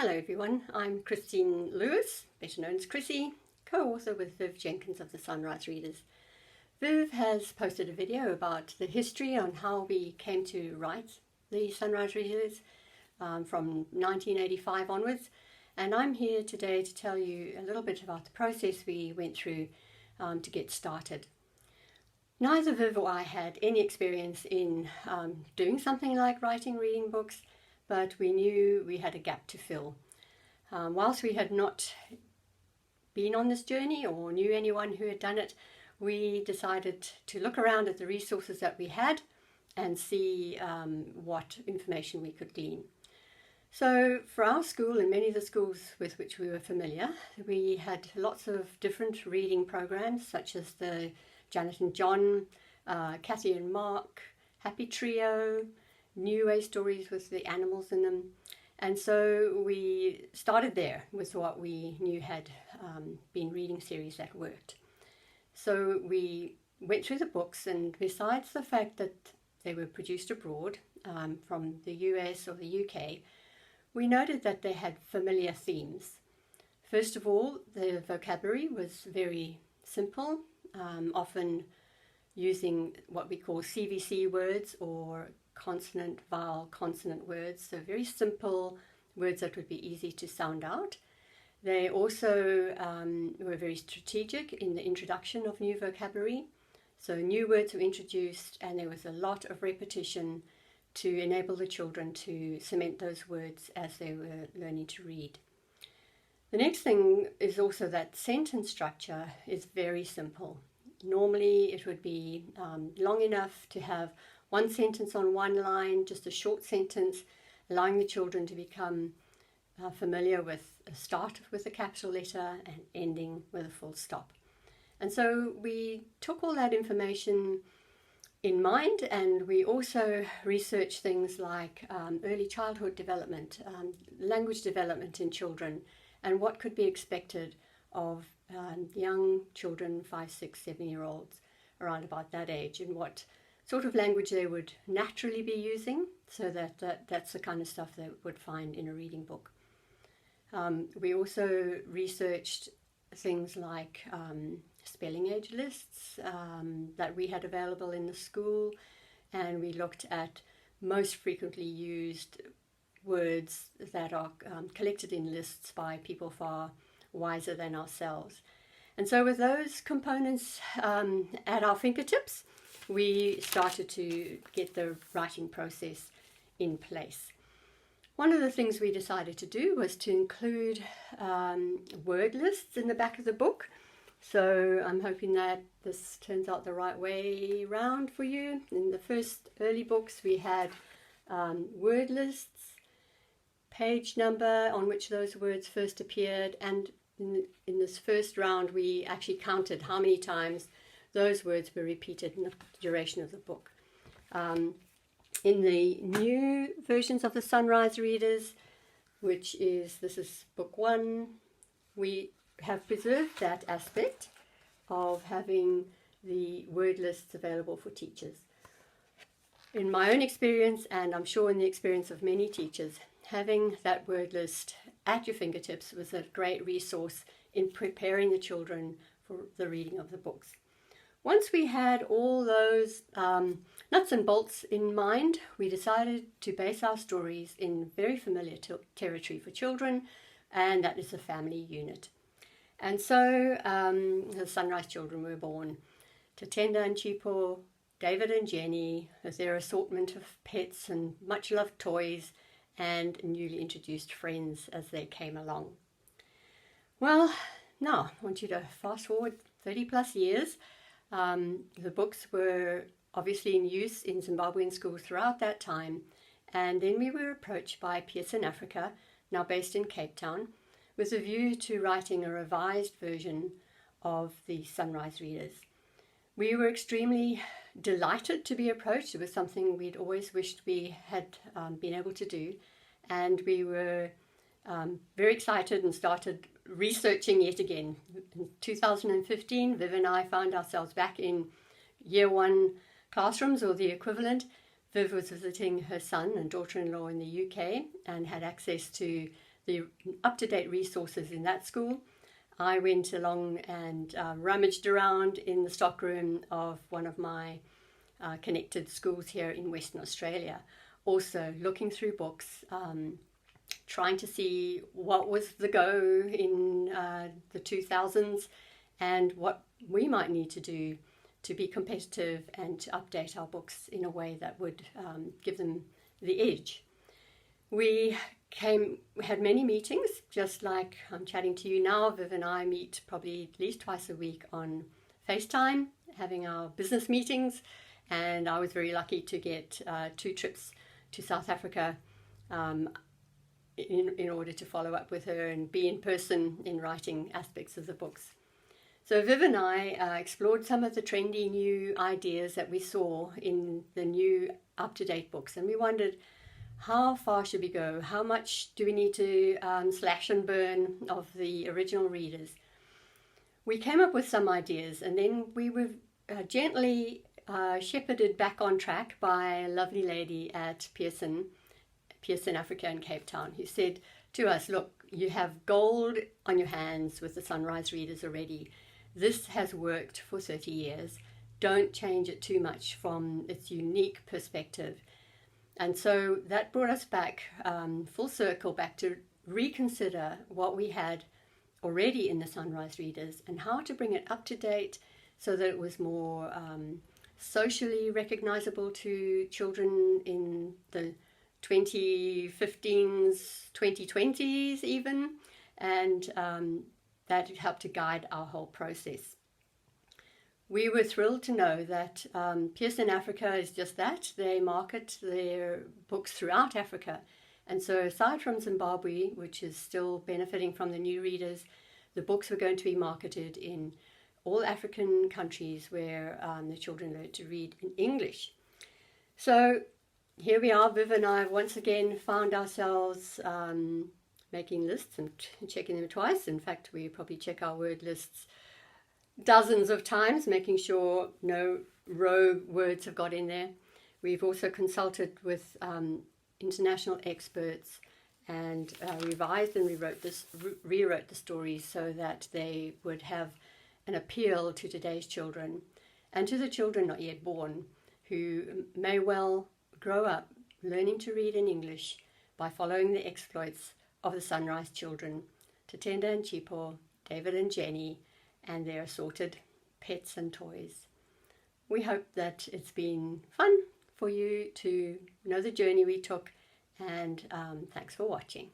Hello everyone, I'm Christine Lewis, better known as Chrissy, co-author with Viv Jenkins of the Sunrise Readers. Viv has posted a video about the history on how we came to write the Sunrise Readers from 1985 onwards, and I'm here today to tell you a little bit about the process we went through to get started. Neither Viv or I had any experience in doing something like writing reading books, but we knew we had a gap to fill. Whilst we had not been on this journey or knew anyone who had done it, we decided to look around at the resources that we had and see what information we could glean. So for our school and many of the schools with which we were familiar, we had lots of different reading programs such as the Janet and John, Kathy and Mark, Happy Trio, New Way stories with the animals in them. And so we started there with what we knew had been reading series that worked. So we went through the books, and besides the fact that they were produced abroad from the US or the UK, we noted that they had familiar themes. First of all, the vocabulary was very simple, often using what we call CVC words or consonant, vowel, consonant words, so very simple words that would be easy to sound out. They also were very strategic in the introduction of new vocabulary, so new words were introduced and there was a lot of repetition to enable the children to cement those words as they were learning to read. The next thing is also that sentence structure is very simple. Normally it would be long enough to have one sentence on one line, just a short sentence, allowing the children to become familiar with a start with a capital letter and ending with a full stop. And so we took all that information in mind, and we also researched things like early childhood development, language development in children, and what could be expected of young children, 5, 6, 7-year-olds, around about that age, and what sort of language they would naturally be using, so that's the kind of stuff they would find in a reading book. We also researched things like spelling age lists that we had available in the school, and we looked at most frequently used words that are collected in lists by people far wiser than ourselves. And so with those components at our fingertips, we started to get the writing process in place. One of the things we decided to do was to include word lists in the back of the book. So I'm hoping that this turns out the right way round for you. In the first early books we had word lists, page number on which those words first appeared, and in this first round we actually counted how many times those words were repeated in the duration of the book. In the new versions of the Sunrise Readers, this is book 1, we have preserved that aspect of having the word lists available for teachers. In my own experience, and I'm sure in the experience of many teachers, having that word list at your fingertips was a great resource in preparing the children for the reading of the books. Once we had all those nuts and bolts in mind, we decided to base our stories in very familiar territory for children, and that is the family unit. And so the Sunrise children were born. Tatenda and Chipo, David and Jenny, with their assortment of pets and much loved toys, and newly introduced friends as they came along. Well, now I want you to fast forward 30 plus years. The books were obviously in use in Zimbabwean schools throughout that time, and then we were approached by Pearson Africa, now based in Cape Town, with a view to writing a revised version of the Sunrise Readers. We were extremely delighted to be approached. It was something we'd always wished we had been able to do, and we were very excited and started researching yet again. In 2015, Viv and I found ourselves back in year 1 classrooms, or the equivalent. Viv was visiting her son and daughter-in-law in the UK and had access to the up-to-date resources in that school. I went along and rummaged around in the stockroom of one of my connected schools here in Western Australia, also looking through books, trying to see what was the go in the 2000s and what we might need to do to be competitive and to update our books in a way that would give them the edge. We had many meetings, just like I'm chatting to you now. Viv and I meet probably at least twice a week on FaceTime, having our business meetings, and I was very lucky to get 2 trips to South Africa in order to follow up with her and be in person in writing aspects of the books. So Viv and I explored some of the trendy new ideas that we saw in the new up-to-date books, and we wondered, how far should we go? How much do we need to slash and burn of the original readers? We came up with some ideas, and then we were gently shepherded back on track by a lovely lady at Pearson Africa in Cape Town, who said to us, look, you have gold on your hands with the Sunrise Readers already. This has worked for 30 years. Don't change it too much from its unique perspective. And so that brought us back full circle, back to reconsider what we had already in the Sunrise Readers and how to bring it up to date so that it was more socially recognizable to children in the 2015s, 2020s even, and that helped to guide our whole process. We were thrilled to know that Pearson Africa is just that. They market their books throughout Africa. And so aside from Zimbabwe, which is still benefiting from the new readers, the books were going to be marketed in all African countries where the children learn to read in English. So here we are, Viv and I once again found ourselves making lists and checking them twice. In fact, we probably check our word lists dozens of times, making sure no rogue words have got in there. We've also consulted with international experts and revised and rewrote the stories so that they would have an appeal to today's children and to the children not yet born, who may well grow up learning to read in English by following the exploits of the Sunrise children, Tatenda and Chipo, David and Jenny, and their assorted pets and toys. We hope that it's been fun for you to know the journey we took, and thanks for watching.